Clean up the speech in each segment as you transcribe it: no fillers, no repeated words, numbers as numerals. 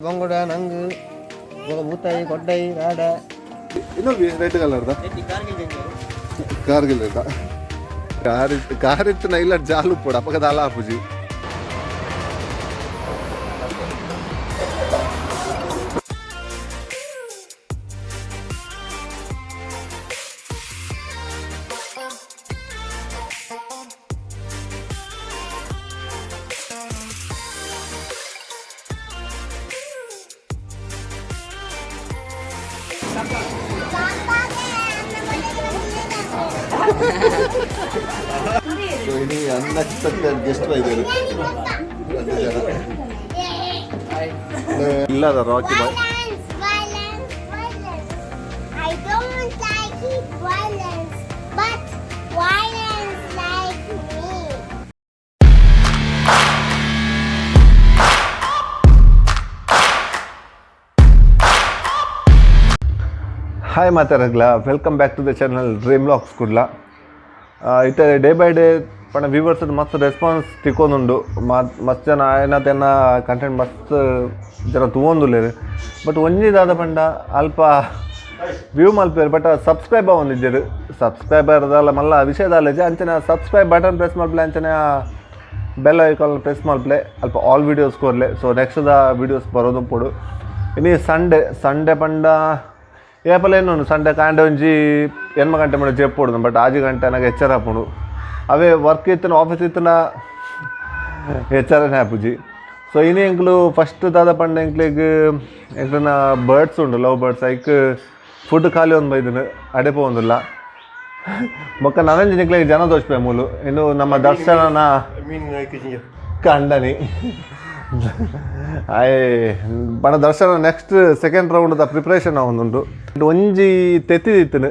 ಬಂಗುಡ ನಂಗು ಬೂತಾಯಿ ಕೊಡ್ಡೈ ನಾಡ ಇನ್ನೊಂದು ರೆಡ್ ಕಲರ್ದ ಕಾರ್ಗಿಲ್ ಕಾರ್ ಇತ್ತು ಇಲ್ಲ ಜಾಲು ಪೋಡ ಪಕ್ಕದ ಅಲ್ಲ ಆಪುಜಿ ini unexpected guest ಬಂದಿದ್ದಾರೆ ಇಲ್ಲ the Rocky boy I don't like it violence but violence like me. Hi ಮಾತಾಡಗ್ಲ welcome back to the channel dream vlogs Kudla ಇತ್ತೆ ಡೇ ಬೈ ಡೇ ಪಣ ವ್ಯೂವರ್ಸ್ ಮಸ್ತ್ ರೆಸ್ಪಾನ್ಸ್ ತಿಕ್ಕೊಂದುಂಡು ಮಸ್ತ್ ಜನ ಏನಾತೇನ ಕಂಟೆಂಟ್ ಮಸ್ತ್ ಜನ ತಗೊಂದುಲ್ಲೇರು ಬಟ್ ಒಂಜಿದಾದ ಪಂಡ ಅಲ್ಪ ವ್ಯೂ ಮಲ್ಪೇರು ಬಟ್ ಸಬ್ಸ್ಕ್ರೈಬ್ ಒಂದಿದ್ದೇರು ಸಬ್ಸ್ಕ್ರೈಬರ್ದಲ್ಲ ಮಲ್ಲ ವಿಷಯದಲ್ಲಜೆ ಅಂಚನೆ ಸಬ್ಸ್ಕ್ರೈಬ್ ಬಟನ್ ಪ್ರೆಸ್ ಮಲ್ಪಲೆ ಅಂಚನೆ ಬೆಲ್ ಐಕಾನ್ ಪ್ರೆಸ್ ಮಲ್ಪಲೆ ಅಲ್ಪ ಆಲ್ ವೀಡಿಯೋಸ್ ಕೊರ್ಲೆ ಸೊ ನೆಕ್ಸ್ಟ್ ವೀಡಿಯೋಸ್ ಬರೋದು ಪೋಡು ಇನ್ನು ಸಂಡೇ ಪಂಡ ಏಪಲೇನು ಸಂಡೆ ಕಾಂಡೆ ಒಂಜಿ 8 ಗಂಟೆ ಮೇಲೆ ಜೆಪ್ಪೊಡು ಬಟ್ 6 ಗಂಟೆ ನನಗೆ ಎಚ್ಚರ ಹಾಪುಡು ಅವೇ ವರ್ಕ್ ಇತ್ತನ ಆಫೀಸ್ ಇತ್ತನ ಎಚ್ಚರನೇ ಹಾಪುಜಿ ಸೊ ಇನ್ನು ಎಂಕ್ಲು ಫಸ್ಟ್ ದಾದ ಪಂಡ ಎಂಕ್ಲಿಗೆ ಎಂಕ್ಲನ ಬರ್ಡ್ಸ್ ಉಂಡು ಲವ್ ಬರ್ಡ್ಸ್ ಐಕ್ ಫುಡ್ ಖಾಲಿ ಒಂದು ಬೈದನು ಅಡೆಪ ಒಂದಿಲ್ಲ ಬೊಕ್ಕ ನನಂಜಿ ಎಂಕ್ಲಿಗೆ ಜನ ದೋಷಪೆ ಮೂಲು ಇನ್ನು ನಮ್ಮ ದರ್ಶನನ ಕಂಡನಿ ಪಣ ದರ್ಶನ ನೆಕ್ಸ್ಟ್ ಸೆಕೆಂಡ್ ರೌಂಡ್ದ ಪ್ರಿಪ್ರೇಷನ್ ಒಂದುಂಟು ಒಂಜಿ ತೆತ್ತಿದಿತ್ತನು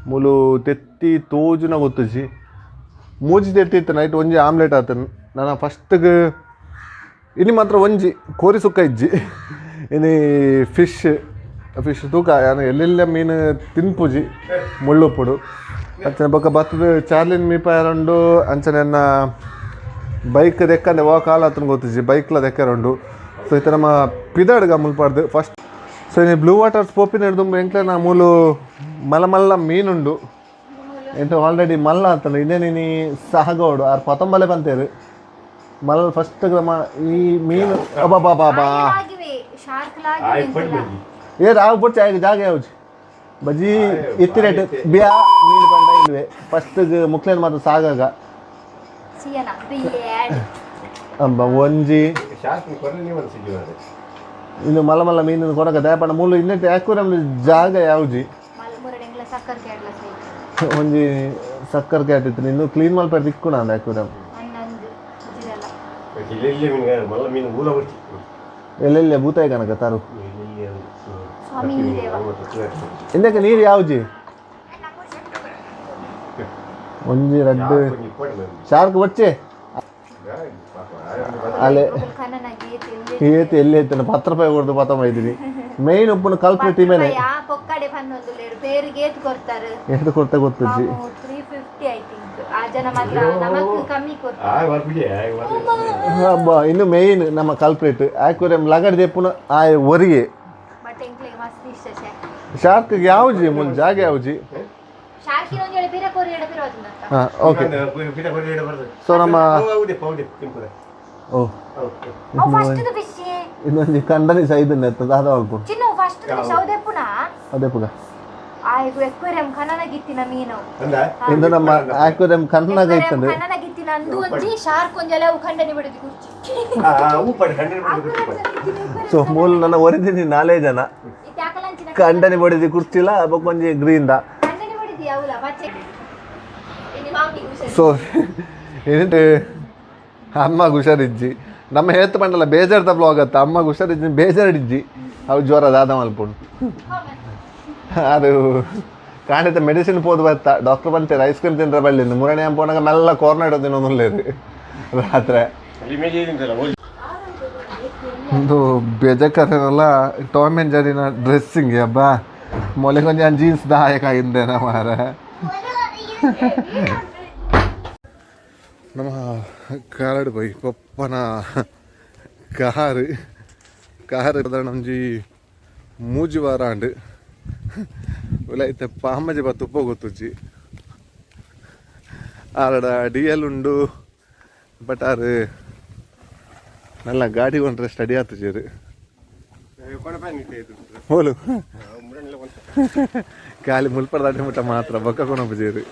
ಮೂಲು ತೆತ್ತಿ ತೋಜುನ ಗೊತ್ತುಜಿ ಮೂಜಿ ತೆತ್ತಿತ್ತು ನೈಟ್ ಒಂಜಿ ಆಮ್ಲೆಟ್ ಆತನು ನಾನು ಫಸ್ಟ್ಗೆ ಇನ್ನು ಮಾತ್ರ ಒಂಜಿ ಕೋರಿ ಸುಕ್ಕ ಇಜ್ಜಿ ಇನ್ನು ಫಿಶ್ ತೂಕ ನಾನು ಎಲ್ಲೆಲ್ಲ ಮೀನು ತಿನ್ಪುಜಿ ಮುಳ್ಳುಪ್ಪುಡು ಅಂಚನೆ ಬೊಕ್ಕ ಬತ್ತದ ಚಾರ್ಲಿನ್ ಮೀಪ ಎರಡು ಅಂಚನೆ ಬೈಕ್ ದೆಕ್ಕಂದೆ ವಾ ಕಾಲ ಹತ್ರ ಗೊತ್ತಿಜಿ ಬೈಕ್ಲ ದೆಕ್ಕರುಂಡು ಸೊ ಇತ್ತ ನಮ್ಮ ಪಿದಾಡ್ಗ ಮುಲ್ಪಾಡ್ದು ಫಸ್ಟ್ ಸೊ ಇನ್ನು ಬ್ಲೂ ವಾಟರ್ಸ್ ಪೋಪಿನ ಹಿಡ್ದು ಎಂಕ್ಲೆ ಮೂಲು ಮಲ್ಲ ಮೀನುಂಡು ಎಂಟು ಆಲ್ರೆಡಿ ಮಲ್ಲ ಅಂತಂದು ಇದೇ ನೀನು ಸಹಗೋಡು ಆರು ಪತೊಂಬಲೆ ಬಂತೇರು ಮಲ್ಲ ಫಸ್ಟ್ ಈ ಮೀನು ಅಬ್ಬಾ ಏ ರಾವು ಪುಡ್ಚ ಜಾಗ ಯಾವ್ಜಿ ಬಜ್ಜಿ ಇತ್ತಿ ರೇಟ್ ಬ್ಯಾ ಮೀನು ಬಂಡ ಇಲ್ವೇ ಫಸ್ಟ್ಗೆ ಮುಕ್ಲೇನು ಮಾತ್ರ ಸಾಗಾಗ ಅಂಬ ಒಂಜಿ ಇನ್ನು ಮಲ್ಲ ಮೀನು ಕೊಡಕ ದಯಪಣ ಮೂಲು ಇನ್ನೆಟ್ಟು ಯಾಕೂರಮ್ ಜಾಗ ಯಾವ್ಜಿ ಒಂಜಿ ಸಕ್ಕರ್ ಕ್ಯಾಟ್ ಇತ್ತು ಇನ್ನು ಕ್ಲೀನ್ ಮಲ್ಪೇರ್ ದಿಕ್ಕುಣ ಅಂದ ಯಾಕೂರಮ್ ಎಲ್ಲೆಲ್ಲ ಭೂತಾಯಿ ಕನಕ ತಾರು ಇಂದಕ್ಕೆ ನೀರು ಯಾವ್ಜಿ ಒಂಜಿ ರಡ್ಡು ಶಾರ್ಕ್ ಬಚ್ಚೆ ಅಲ್ಲೇ ಏತಿ ಎಲ್ಲಿ ಐತನ 10 ರೂಪಾಯಿ ಕೊಡ್ದು ಪತಮ ಇದ್ದೀನಿ ಮೇಯ್ನ್ ಉಪ್ಪುನ ಕಲ್ಪನೆ ಮೇಲೆ ಎಷ್ಟು ಕೊಡ್ತಾ ಗೊತ್ತಜ್ಜಿ ಹಬ್ಬ ಇನ್ನು ಮೇಯ್ನ್ ನಮ್ಮ ಕಲ್ಪ್ರೇಟ್ ಆಕ್ವೇರಿಯಂ ಲಗಡ್ ದೆಪ್ಪುನ ಆ ಒರಿಗೆ ಶಾರ್ಕ್ಗೆ ಯಾವ್ಜಿ ಮುಂದೆ ಜಾಗ ಯಾವ್ಜಿ ಹಾಂ ಓಕೆ ಸೊ ನಮ್ಮ ಓ ಇನ್ನೊಂದು ಕಂಡನಿ ಸೈದನ್ನ ಎತ್ತದ ಅದು ಅಲ್ಪು ಅದೇ ಪುಗ ಇಂದು ನಮ್ಮ ಆಕ್ವೇರಿಯಂ ಕನ್ನಗ ಇತ್ತಂದ್ರೆ ಸೊ ಮೂಲ ನನ್ನ ಒರಿಜಿನಿ ನಾಲೇಜ್ ಅನ್ನ ಕಂಡನಿ ಬಡಿದಿ ಕುರ್ಚಿಲ್ಲ ಬೊಕ್ಕೊಂಜಿ ಗ್ರೀನ್ದ ಸೊ ಏನಿಟ್ಟು ಅಮ್ಮಗೆ ಹುಷಾರಿಜ್ಜಿ ನಮ್ಮ ಹೇತ್ ಪಂಡಲ್ಲ ಬೇಜಾರ್ದ ಬ್ಲಾಗ್ ಅತ್ತ ಅಮ್ಮಗೆ ಹುಷಾರಿಜ್ಜಿ ಬೇಜಾರಿಜ್ಜಿ ಅವು ಜ್ವರ ದಾದ ಮಲ್ಪುಂಡು ಅದು ಕಾಣಿತ ಮೆಡಿಸಿನ್ ಪೋದು ಬರ್ತಾ ಡಾಕ್ಟರ್ ಬಂತೇರು ಐಸ್ ಕ್ರೀಮ್ ತಿಂದ್ರೆ ಬಳ್ಳಿಂದು ಮೂರನೇ ಪೋನಾಗ ಮೆಲ್ಲ ಕಾರ್ನ ಇಡೋದು ಇನ್ನೊಂದು ರಾತ್ರಿ ಒಂದು ಬೇಜಕ್ಕಲ್ಲ ಟಾಮ್ ಆ್ಯಂಡ್ ಜೆರ್ರಿನ ಡ್ರೆಸ್ಸಿಂಗ್ ಹಬ್ಬ ಮೊಲೆಗೊಂದು ಜೀನ್ಸ್ ದಾಯಕಾಗಿದ್ದೇನ ಮಾರ ನಮ್ಮ ಕಾರಡು ಬೈ ಪಪ್ಪನ ಕಾರು ಕಾರ್ ಒಂಜಿ ಮೂಜಿ ವಾರ ಅಂಡ್ ಉಲೈತೆ ಪಾಮಜಿ ಬತ್ತು ಉಪ್ಪ ಗೊತ್ತುಜ್ಜಿ ಆರಡ DL ಉಂಡು ಬಟ್ ಆರು ನಲ್ಲ ಗಾಡಿ ಕೊಂಡ್ರೆ ಸ್ಟಡಿ ಆತುಜೇರು ಹೋಲು ಖಾಲಿ ಮುಲ್ಪಡ ದಾಟಿ ಮುಟ್ಟ ಮಾತ್ರ ಬೊಕ್ಕ ಕೊಣೊಬ್ಬಜೇರು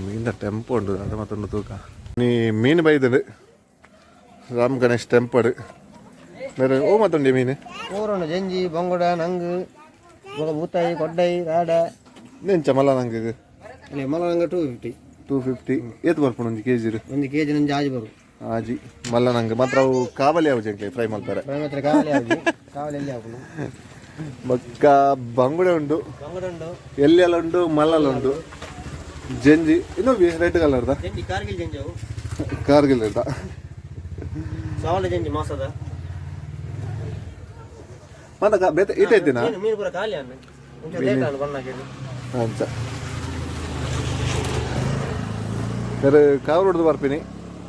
ಮೀನ ಟೆಂಪೋ ಉಂಡು ಅದು ಮತ್ತೊಂದು ತೂಕ ನೀ ಮೀನು ಬೈದಡು ರಾಮ್ ಗಣೇಶ್ ಟೆಂಪಡ್ ಬೇರೆ ಓ ಮತ್ತೊಂದು ಮೀನು ಊರುಂಡು ಜಂಜಿ ಬೊಂಗುಡ ನಂಗು ಬೂತಾಯಿ ಕೊಡ್ಡಾಯಿ ರಾಡ ನೆಂಚ ಮಲ್ಲ ನಂಗೆ ಇಲ್ಲ ಮಲ್ಲ ನಂಗೆ 250 ಏತ್ ಬರ್ಪುಂಡು ಒಂದು KG ಒಂದು KG ನಂಜಿ ಆಜಿ ಬರು ಆಜಿ ಮಲ್ಲ ನಂಗೆ ಮಾತ್ರ ಅವು ಕಾವಲಿ ಯಾವ ಜಂಕ್ಲೆ ಫ್ರೈ ಮಾಡ್ತಾರೆ ಕಾವಲಿ ಆಗಿ ಕಾವಲಿ ಎಲ್ಲಿ ಹಾಕುದು ಬೊಕ್ಕ ಬಂಗುಡೆ ಉಂಡು ಎಲ್ಲೆಲ್ಲ ಉಂಡು ಮಲ್ಲಲ್ಲ ಉಂಡು ಜಂಜಿ ಇನ್ನೊಬ್ಬಿ ರೆಡ್ ಕಲರ್ದ ಜಂಜಿ ಕಾರ್ಗಿಲ್ ಜಂಜಿ ಅವು ಕಾರ್ಗಿಲ್ ಇರ್ದ ಸಾವಳ ಜಂಜಿ ಮಾಸದ ಮತ್ತೆ ಬೇತೆ ಇಟ್ಟಿದ್ದೀನ ಮೀನು ಪೂರ ಖಾಲಿ ಅನ್ನ ಲೇಟ್ ಅನ್ನ ಬಣ್ಣಕ್ಕೆ ಅಂಚ ಸರ್ ಕಾವ್ರು ಹೊಡೆದು ಬರ್ತೀನಿ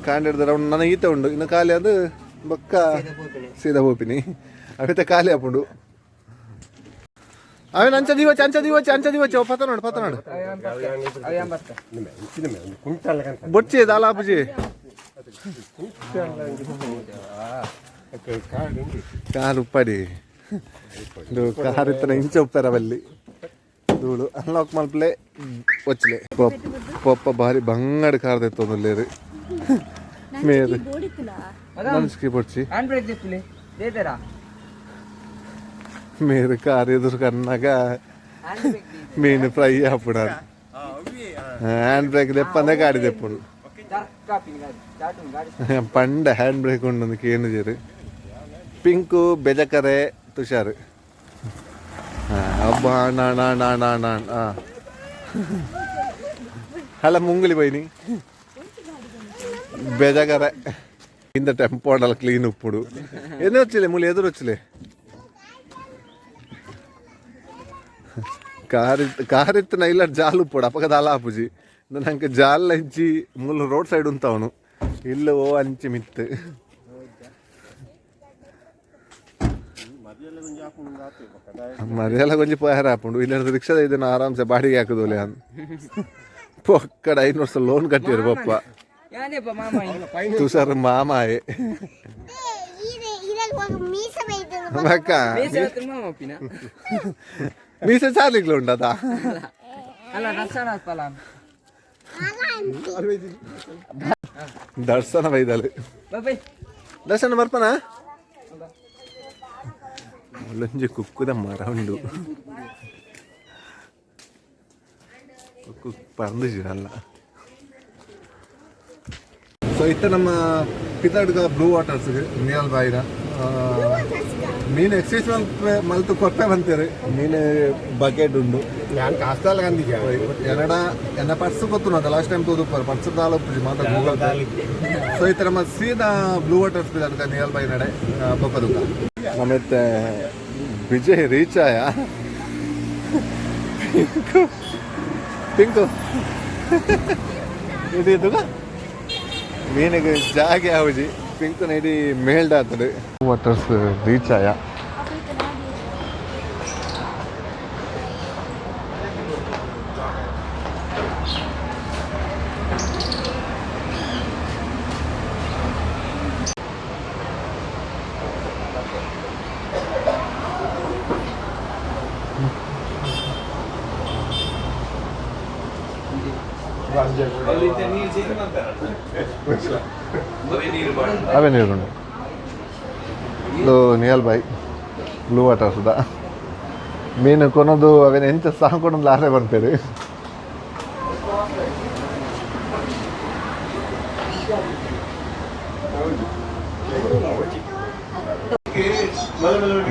ಕಾಂಡ್ ಹಿಡ್ದು ರೌಂಡ್ ನನಗೆ ಈತ ಉಂಡು ಇನ್ನು ಖಾಲಿ ಅದು ಬೊಕ್ಕ ಸೀದಾ ಹೋಗ್ತೀನಿ ಅವತ್ತೆ ಖಾಲಿ ಹಾಕೊಂಡು ಅವನ್ ಅಂಚ ದಿವಚ ಪತ ನೋಡು ಬೊಚ್ಚಿ ದಾಲಾಪುಜಿ ಕಾರು ಉಪ್ಪಡಿ ಕಾರ್ ಇತ್ತನ ಇಂಚ ಉಪ್ಪರವಲ್ಲಿ ಧೂಳು ಅನ್ಲಾಕ್ ಮಲ್ಪಲೆ ಒಚ್ಚಲೆ ಪಪ್ಪ ಭಾರಿ ಬಂಗಡ್ ಕಾರ್ ತೆತ್ತೊಂದುಲ್ಲೇರು ಮೇರು ಮನ್ಸ್ಕಿ ಬೊಚ್ಚಿ ಮೇರು ಕಾರ್ ಎದುರು ಕನ್ನಾಗ ಮೀನು ಫ್ರೈ ಹಾಪುಡ ಹ್ಯಾಂಡ್ ಬ್ರೇಕ್ ದೆಪ್ಪಂದೆ ಗಾಡಿ ದೆಪ್ಪುಡು ಪಂಡ ಹ್ಯಾಂಡ್ ಬ್ರೇಕ್ ಉಂಡು ಕೇನು ಜೇರು ಪಿಂಕು ಬೆಜಕರೆ ತುಷಾರ್ ಅಬ್ಬ ಅಲ್ಲ ಮುಂಗುಲಿ ಬೈನಿ ಬೆಜಕರೆ ಇಂದ ಟೆಂಪೋ ಅಲ್ಲ ಕ್ಲೀನ್ ಉಪ್ಪುಡು ಎಲ್ಲಿ వచ్చిలే ಮೂಲಿ ಎದುರು వచ్చిలే ಕಾರ್ ಇತ್ತು ಇಲ್ಲ ಜಾಲ್ ಉಪ್ಪುಡು ಅಪಕ ದಾಲ ಆಪುಜಿ ನಂಗೆ ಜಾಲ್ ಹಂಚಿ ಮುಲ್ ರೋಡ್ ಸೈಡ್ ಉಂತವನು ಇಲ್ಲ ಓ ಅಂಚಿ ಮಿತ್ತು ಮರಿಯೆಲ್ಲ ಕೊಂಚ ಪೋಯಾರ ಹಾಪುಂಡು ಇಲ್ಲ ರಿಕ್ಷಾದ ಇದನ್ನ ಆರಾಮ್ಸೆ ಬಾಡಿಗೆ ಹಾಕುದೋಲೆ ಅಂದ್ ಪೊಕ್ಕಡ 5 ವರ್ಷ ಲೋನ್ ಕಟ್ಟಿರು ಪಪ್ಪ ತುಷಾರ್ ಮಾಮಾಯೆ ಅಕ್ಕ ಮೀಸೆ ಚಾರ್ಲಿಗ್ಲು ಉಂಡದ ದರ್ಶನ ಬೈದಲು ದರ್ಶನ ಬರ್ಪನ ಒಳ್ಳೊಂಜಿ ಕುಕ್ಕುದ ಮರ ಉಂಡು ಪರಂದಿರಲ್ಲ ಸೊ ಇತ್ತ ನಮ್ಮ ಪಿತಾಡ್ಗ ಬ್ಲೂ ವಾಟರ್ಸ್ ನಿಯಲ್ ಬಾಯಿನ ಮೀನು ಎಕ್ಸೈಸ್ ಮಲ್ತು ಕೊಟ್ಟೆ ಬಂತೀರಿ ಮೀನು ಬಕೆಟ್ ಉಂಡು ഞാൻ കാസ്താല കണ്ടിരിക്കാം എന്നട എന്നെ പർസ് കൊത്തുന്നു ലാസ്റ്റ് ടൈം തോന്നു പർസ് താലൊപ്പിച്ച് മാത്രം ഗൂഗിൾ ಸೊ ಈ ಥರ ಮತ್ತೆ ಸೀದಾ ಬ್ಲೂ ವಾಟರ್ಸ್ ಪಿದಾಡ್ಕ ನಿಯಲ್ ಬೈ ನಡೆ ಬೊಕ್ಕದುಗ ನಮ್ಮತ್ತೆ ವಿಜಯ್ ರೀಚ್ ಆಯ ಪಿಂಕು ಇಡೀದುಗ ಮೀನಿಗೆ ಜಾಗೆ ಆವುಜಿ ಪಿಂಕು ಇಡೀ ಮೇಲ್ಡಾತದೆ ವಾಟರ್ಸ್ ರೀಚ್ ಆಯ ಅವೇ ನೀರುಂಡು ಇದು ನಿಯಲ್ ಬೈ ಬ್ಲೂ ವಾಟರ್ಸ್ದ ಮೀನು ಕೊನೋದು ಅವೇನು ಎಂಚ ಸಾಕೊಂಡು ಲಾರೆ ಬರ್ತೀರಿ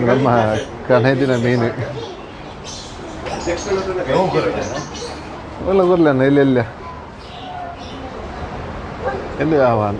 ನಮ್ಮ ಕಣದಿನ ಮೀನು ಒಳ್ಳೆ ಗೊರ್ಲೇನ ಎಲ್ಲೆಲ್ಲ ಎಲ್ಲಿ ಆಹ್ವಾನ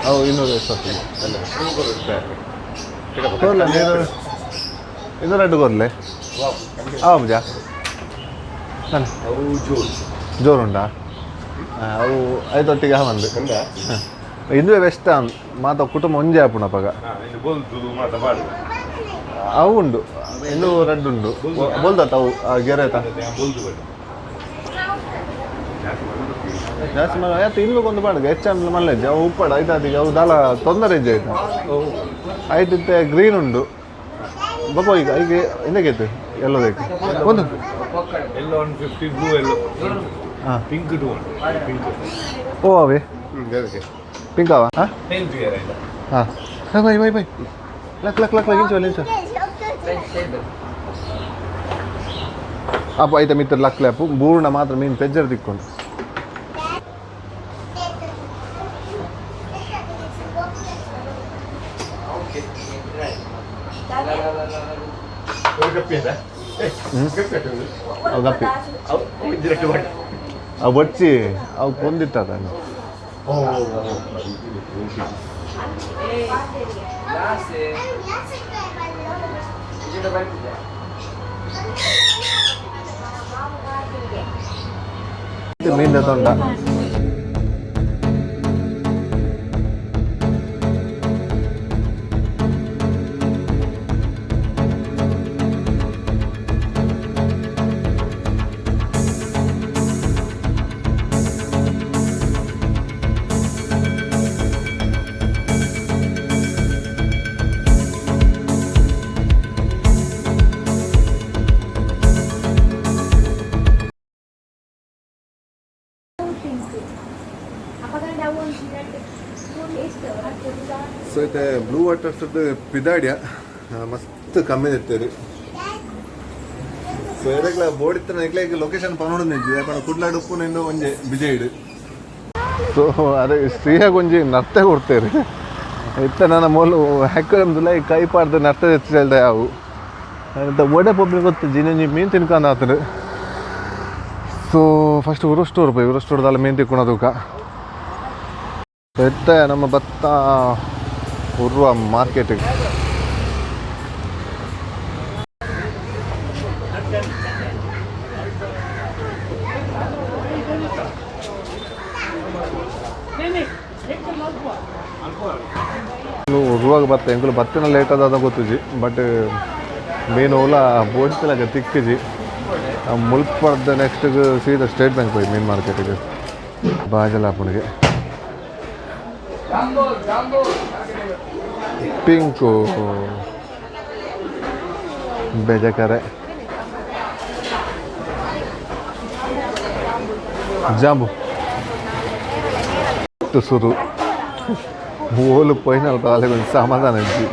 ಅವು 220 ಕೊರ್ಲ ನೀರು ಇದು ರೆಡ್ ಕೊರ್ಲೆ ಬುಜಾ ಜೋರುಂಟಾ ಅವು ಐದೊಟ್ಟಿಗೆ ಒಂದು ಇಂದುವೆ ಬೆಸ್ಟ್ ಮಾತ ಕುಟುಂಬ ಒಂಜೆ ಆಪುಣಪಗ ಅವು ಉಂಡು ಇನ್ನು ರೆಡ್ ಉಂಡು ಬೋಲ್ದತ್ತ ಅವು ಗೆರೆತ ಜಾಸ್ತಿ ಮಗ ಆಯ್ತು ಇನ್ನೂ ಒಂದು ಪಾಡ್ಗ ಹೆಚ್ಚು ಮಲ್ಲೆಜ್ಜೆ ಅವು ಉಪ್ಪಡ ಆಯ್ತಾದಿಗೆ ಅವು ದಾಲ ತೊಂದರೆ ಇಜ್ಜೆ ಆಯ್ತಾ ಆಯ್ತಿತ್ತೆ ಗ್ರೀನ್ ಉಂಡು ಬಪ್ಪ ಈಗ ಈಗ ಇನ್ನೇಕೈತೆ ಎಲ್ಲೋದಕ್ಕೆ ಒಂದು ಹಾಂ ಓ ಅವೇ ಪಿಂಕ್ ಅವ ಹಾಂ ಹಾಂ ಬೈ ಬೈ ಬೈ ಲಕ್ ಲಕ್ ಲಕ್ ಲಗಿಂಚು ಅಲ್ಲಿಂಚು ಅಪ್ಪ ಆಯ್ತಾ ಮಿತ್ರ ಲಕ್ ಲ್ಯಾಪು ಬೂರ್ಣ ಮಾತ್ರ ಮೀನು ಪೆಜ್ಜರ್ ತಿಕ್ಕೊಂಡು ಅವು ಗಪ್ಪಿ ಅವು ಬಚ್ಚಿ ಅವು ಕೊಂದಿಟ್ಟ ಮೀನ್ ತೊಂಡ ಸೊ ಇದು ಬ್ಲೂ ವಾಟರ್ಸದ್ದು ಪಿದಾಡ್ಯ ಮಸ್ತ್ ಕಮ್ಮಿ ಇರ್ತೀರಿ ಸೊ ಇದಕ್ಕೆ ಬೋರ್ಡ್ ಇತ್ತು ಈಗ ಲೊಕೇಶನ್ ಪನ್ನೋಡು ನಿಂತಿದೆ ಯಾಕಂದ್ರೆ ಕುಡ್ಲಾಡು ಉಪ್ಪು ನಿಂದು ಒಂಜೆ ಬಿಜೆ ಇಡು ಸೊ ಅದೇ ಶ್ರೀಯಾಗ ಒಂಜಿ ನರ್ತೆ ಕೊಡ್ತೇರಿ ಇತ್ತ ನನ್ನ ಮೂಲು ಹೆಕ್ಕಂದಿಲ್ಲ ಈ ಕೈ ಪಾಡ್ದು ನರ್ತೆ ಹೆಚ್ಚಿಲ್ದೆ ಅವು ಒಡೆ ಪಬ್ಲಿಕ್ ಗೊತ್ತು ಜಿನಿ ಮೀನು ತಿನ್ಕೊಂಡು ಆತರು ಸೊ ಫಸ್ಟ್ ಉರುಸ್ಟೂರು ರೂಪಾಯಿ ಉರುಸ್ಟೂರ್ದಲ್ಲ ಮೀನು ತಿಕ್ಕೊಳೋದಕ್ಕ ಎತ್ತ ನಮ್ಮ ಭತ್ತ ಉರುವ ಮಾರ್ಕೆಟಿಗೆ ಉರುವಾಗ ಭತ್ತ ಎಂಕುಲು ಭತ್ತಿನ ಲೇಟ್ ಅದ ಗೊತ್ತಿಜಿ ಬಟ್ ಮೀನು ಓಲ ಬೋಡ್ತಿಲಾಗ ತಿಕ್ಕಿಜಿ ಮುಲ್ಪಡ್ದ ನೆಕ್ಸ್ಟ್ಗೆ ಸೀದಾ ಸ್ಟೇಟ್ ಬ್ಯಾಂಕ್ ಹೋಗಿ ಮೀನು ಮಾರ್ಕೆಟಿಗೆ ಬಾಜಲಾಪುಣಿಗೆ ಪಿಂಕು ಬೇಜಕರೆ ಜಾಂಬು ಸುರು ಓಲು ಪೈನಲ್ ಕಾಲೇ ಒಂದು ಸಮಾಧಾನ ಇದ್ದಿ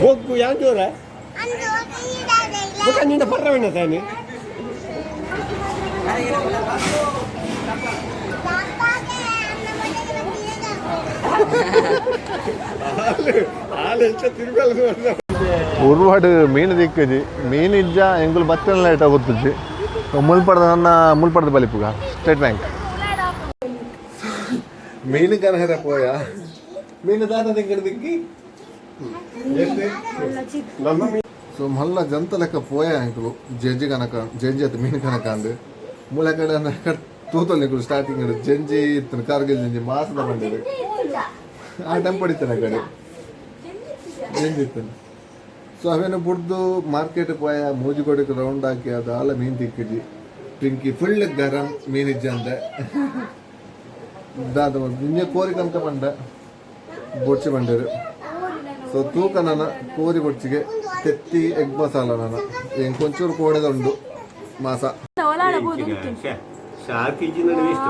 ಹೋಗು ಯಾವ ಜೋರ ನಿಂದ ಪರ್ರವಣ್ಣ ತಾನೆ ഒരുപാട് മീൻ തിക്കജി മീനിജ്ജ എങ്കിൽ ബത്തനല്ലായിട്ടാ ಗೊತ್ತಿಜ್ജಿ ಮುಲ್ಪಡದ ಬಲಿಪುಗ ಸ್ಟೇಟ್ ಬ್ಯಾಂಕ್ ಮೀನು ಕನಹರ ಪೋಯ ಮೀನು ದಾನ ತಿಂಗಡಿ ದಿಕ್ಕಿ ಸೊ ಮಲ್ಲ ಜಂತ ಲೆಕ್ಕ ಪೋಯ ಅಂಕಲು ಜಂಜಿ ಕನಕ ಜಂಜಿ ಅತ್ತು ಮೀನು ಕನಕ ಅಂದು ಮೂಲ ಕಡೆ ತೂತಲ್ ನಿಂಕಲು ಸ್ಟಾರ್ಟಿಂಗ್ ಜಂಜಿ ಇತ್ತು ಕಾರ್ಗಿಲ್ ಜಂಜಿ ಮಾಸದ ಬಂದಿರು ಆ ಟೆಂಪಡಿತ್ತನ ಕಡೆ ಜಂಜಿ ಇತ್ತು ಸೊ ಅವೇನು ಬುಡ್ದು ಮಾರ್ಕೆಟ್ ಪೋಯ ಮೂಜಿಗೋಡಿಗೆ ರೌಂಡ್ ಹಾಕಿ ಅದು ಆಲ ಮೀನು ತಿಕ್ಕಿಜಿ ಪಿಂಕಿ ಫುಲ್ ಗರಂ ಮೀನಿಜ್ಜ ಅಂದೆ ದಾದ ನಿನ್ನೆ ಕೋರಿ ಕಂತ ಬಂಡ ಬೊಚ್ಚಿ ಬಂಡರು ಸೊ ತೂಕ ನನ್ನ ಕೋರಿ ಬೊಚ್ಚಿಗೆ ತೆತ್ತಿ ಎಗ್ ಮಸಾಲ ನನ್ನ ಏನು ಕೊಂಚೂರು ಕೋಡೆದ ಉಂಡು ಮಾಸ ಶಾರ್ಕ್ ಇಜ್ಜಿ ನೋಡಿ ಎಷ್ಟು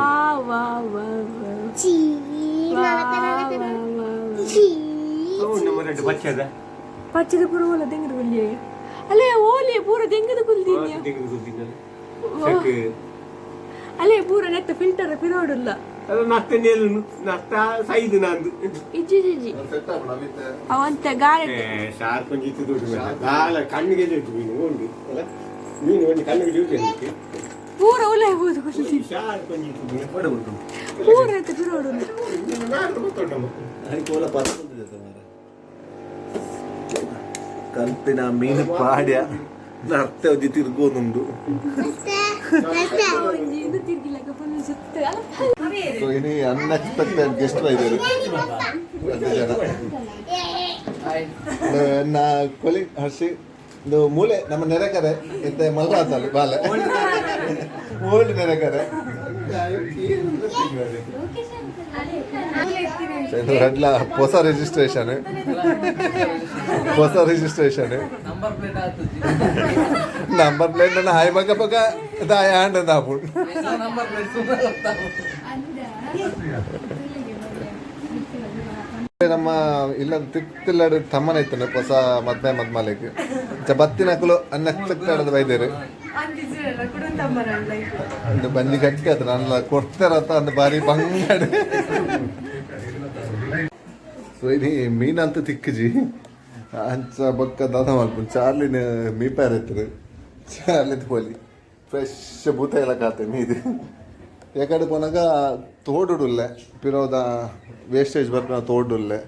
ನಮ್ಮ ರೆಡ್ ಪಚ್ಚದ ಪಚ್ಚದ ಪೂರ ಓಲ ತೆಂಗದ ಕುಲ್ಯ ಅಲ್ಲೇ ಓಲಿ ಪೂರ ತೆಂಗದ ಕುಲ್ದಿದ್ಯಾ ಅಲ್ಲೇ ಪೂರ ನೆತ್ತ ಫಿಲ್ಟರ್ ಪಿರೋಡಿಲ್ಲ ಅದು ನಷ್ಟ ನೇಲು ನಷ್ಟ ಸೈದು ನಂದು ಇಜ್ಜಿ ಜಿಜ್ಜಿ ಅವಂತ ಗಾಳಿ ಶಾರ್ಕ್ ಒಂದು ಇತ್ತು ದೊಡ್ಡ ಗಾಳ ಕಣ್ಣಿಗೆ ಜೊತೆ ಮೀನು ಉಂಡು ಅಲ್ಲ ಮೀನು ಒಂದು ಕಣ್ಣಿಗೆ ಜೊತೆ ಪೂರ ಓಲ ಹೋದು ಕುಲ್ದಿ ಶಾರ್ಕ್ ಒಂದು ಇತ್ತು ಮೀನು ಪಡ ಉಂಟು ಪೂರ ನೆತ್ತ ಪಿರೋಡಿಲ್ಲ ನಾನು ಗೊತ್ತುಂಟಮ್ಮ ಅದಕ್ಕೆ ಪರ್ಸಂದಿದೆ ಕಂಪಿನ ಮೀನು ಪಾಡ್ಯ ನರ್ತೆ ಒಜ್ಜಿ ತಿರ್ಗೋದುಂಡು ಇದು ತಿರ್ಗಿಲ್ಲಕ ಫುಲ್ ಸುತ್ತ ಸೊ ಇನಿ ಅನ್ಎಕ್ಸ್ಪೆಕ್ಟೆಡ್ ಗೆಸ್ಟ್ ಬೈದರು ನಾ ಕೊಲಿ ಹರ್ಷಿ ಇದು ಮೂಲೆ ನಮ್ಮ ನೆರೆಕರೆ ಇಂತ ಮಲ್ಲಾತಲ್ಲಿ ಬಾಲೆ ಓಲ್ಡ್ ನೆರೆಕರೆ ರಡ್ಲ ಹೊಸ ರಿಜಿಸ್ಟ್ರೇಷನ್ ನಂಬರ್ ಪ್ಲೇಟ್ ನನ್ನ ಹಾಯ್ ಮಗ ಪಕ್ಕ ದಾಯ ಹ್ಯಾಂಡ್ ಅಂತ ಹಾಪುಂಡು ನಮ್ಮ ಇಲ್ಲ ತಿಕ್ತಿಲ್ಲಾಡು ತಮ್ಮನ ಇತ್ತಾನೆ ಹೊಸ ಮದ್ಮಾಲೆಗೆ ಬತ್ತಿನಕಲು ಅನ್ಎಕ್ಸ್ಪೆಕ್ಟೆಡ್ ಬೈದೇರು ಬಂದಿ ಗಟ್ಟಿ ಅದು ನನ್ನ ಕೊಡ್ತಾರತ್ತ ಅಂದ ಬಾರಿ ಬಂಗಾಡು ಸೊ ಇದು ಮೀನಂತ ತಿಕ್ಕಜಿ ಅಂಚ ಬೊಕ್ಕ ದಾದ ಮಾಡ್ಕೊಂಡು ಚಾರ್ಲಿನ ಮೀಪಾರ ಇತ್ತು ಚಾರ್ಲಿದ ಪೋಲಿ ಫ್ರೆಶ್ ಭೂತ ಎಲ್ಲ ಕಾತೆ ಮೀದು ಯಾಕಡೆ ಪೋನಾಗ ತೋಡುಡುಲ್ಲೆ ಪಿರೋದ ವೇಸ್ಟೇಜ್ ಬರ್ಪನ ತೋಡುಲ್ಲೆ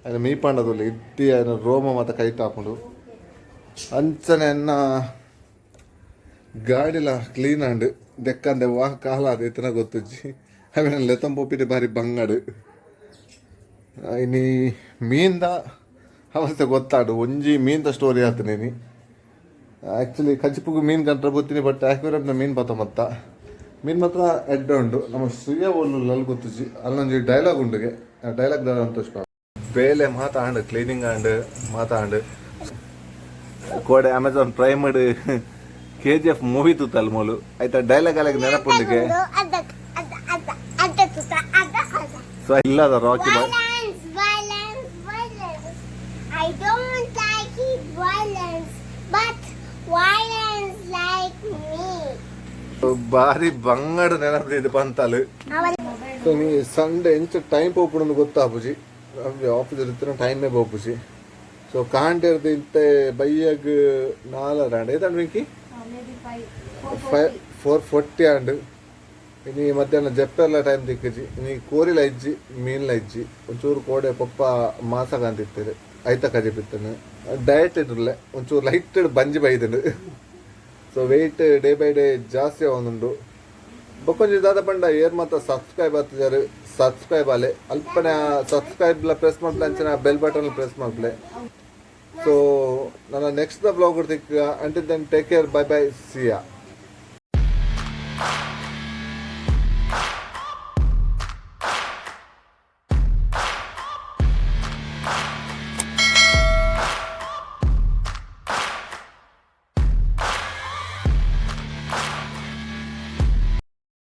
ಅದು ಮೀಪಾಂಡದುಲ್ಲೆ ಇಟ್ಟಿ ಅದನ್ನ ರೋಮ ಮತ್ತು ಕೈಟ್ ಹಾಕೊಂಡು ಅಂಚನೆ ಅನ್ನ ಗಾಡಿಲ ಕ್ಲೀನ್ ಆಂಡು ದೆಕ್ಕಂದೆ ವಾಹ ಕಾಲ ಅದು ಇತ್ತನ ಗೊತ್ತುಜ್ಜಿ ಅವೇನ ಲೆತಂಪೊಪ್ಪಿಟ್ಟು ಬಾರಿ ಬಂಗಾಡು ಇನಿ ಮೀನ್ದ ಅವಸ್ಥೆ ಗೊತ್ತಾಡು ಒಂಜಿ ಮೀನ್ದ ಸ್ಟೋರಿ ಆತನೇನಿ ಆ್ಯಕ್ಚುಲಿ ಕಚ್ಚಿಪುಗು ಮೀನು ಕಂಡ್ರೆ ಗೊತ್ತೀನಿ ಬಟ್ ಆ್ಯಕ್ಯುರೇಟ್ನ ಮೀನು ಬತ್ತ ಮತ್ತ ಮೀನು ಮಾತ್ರ ಎಡ್ಡ ಉಂಡು ನಮ್ಮ ಸುಯ್ಯ ಒಲ್ಲು ಅಲ್ಲಿ ಗೊತ್ತುಜಿ ಅಲ್ಲೊಂದು ಡೈಲಾಗ್ ಉಂಡುಗೆ ಡೈಲಾಗ್ ಅಂತ ಬೇಲೆ ಮಾತಾಂಡು ಕ್ಲೀನಿಂಗ್ ಆಂಡು ಮಾತಾಂಡು ಕೋಡೆ ಅಮೆಝಾನ್ ಪ್ರೈಮ್ KGF ಮೂವಿ ತೂತಲ್ ಮೂಲು ಆಯ್ತಾ ಡೈಲಾಗ್ ಅಲ್ಲಿಗೆ ನೆನಪುಂಡಿಗೆ ಸೊ ಇಲ್ಲದ rakhi boy I don't like it violence, but violence like me. ಬಾರಿ ಬಂಗಡ ನೆನಪಿದೆ ಪಂತಲು ಸೊ ನೀ ಸಂಡೆ ಎಂಚ ಟೈಮ್ ಪೋಪುಡು ಗೊತ್ತಾಪುಜಿ ಆಫೀಸ್ ಇರ್ತಿನ ಟೈಮೇ ಪೋಪುಜಿ ಸೊ ಕಾಂಟೆ ಇರ್ದು ಇಂತ ಬೈಯಾಗ 4 ಆಂಡ್ ಏತಾಂಡ್ ವೆಂಕಿ 4:40 ಆಂಡ್ ಇನಿ ಮಧ್ಯಾಹ್ನ ಜಪ್ಪೆಲ್ಲ ಟೈಮ್ ದಿಕ್ಕಜಿ ನೀ ಕೋರಿಲ ಇಜ್ಜಿ ಮೀನ್ಲ ಇಜ್ಜಿ ಒಂಚೂರು ಕೋಡೆ ಪಪ್ಪ ಮಾಸ ಕಾಂತಿರ್ತೀರಿ ಐತ ಕಜಿ ಬಿತ್ತನು ಡಯಟ್ ಇಡ್ರಲ್ಲ ಒಂಚೂರು ಲೈಟ್ ಬಂಜಿ ಬೈದನು so weight day by day ಜಾಸ್ತಿ ಆವೊಂದುಂಡು ಬೊಕ್ಕೊಂಜಿ ದಾದ ಪಂಡ ಏರ್ ಮಾತ್ರ ಸಬ್ಸ್ಕ್ರೈಬ್ ಆಗ್ತಿದ್ದಾರೆ ಸಬ್ಸ್ಕ್ರೈಬ್ ಆಲೆ ಅಲ್ಪನೆ ಸಬ್ಸ್ಕ್ರೈಬ್ಲ ಪ್ರೆಸ್ ಮಾಡ್ಲೆ ಅಂಚನೆ ಬೆಲ್ ಬಟನ್ ಪ್ರೆಸ್ ಮಾಡ್ಲೆ ಸೊ ನನ್ನ ನೆಕ್ಸ್ಟ್ ದ ಬ್ಲಾಗ್ ತಿಕ್ಕ until then take care bye bye ಸಿಯಾ.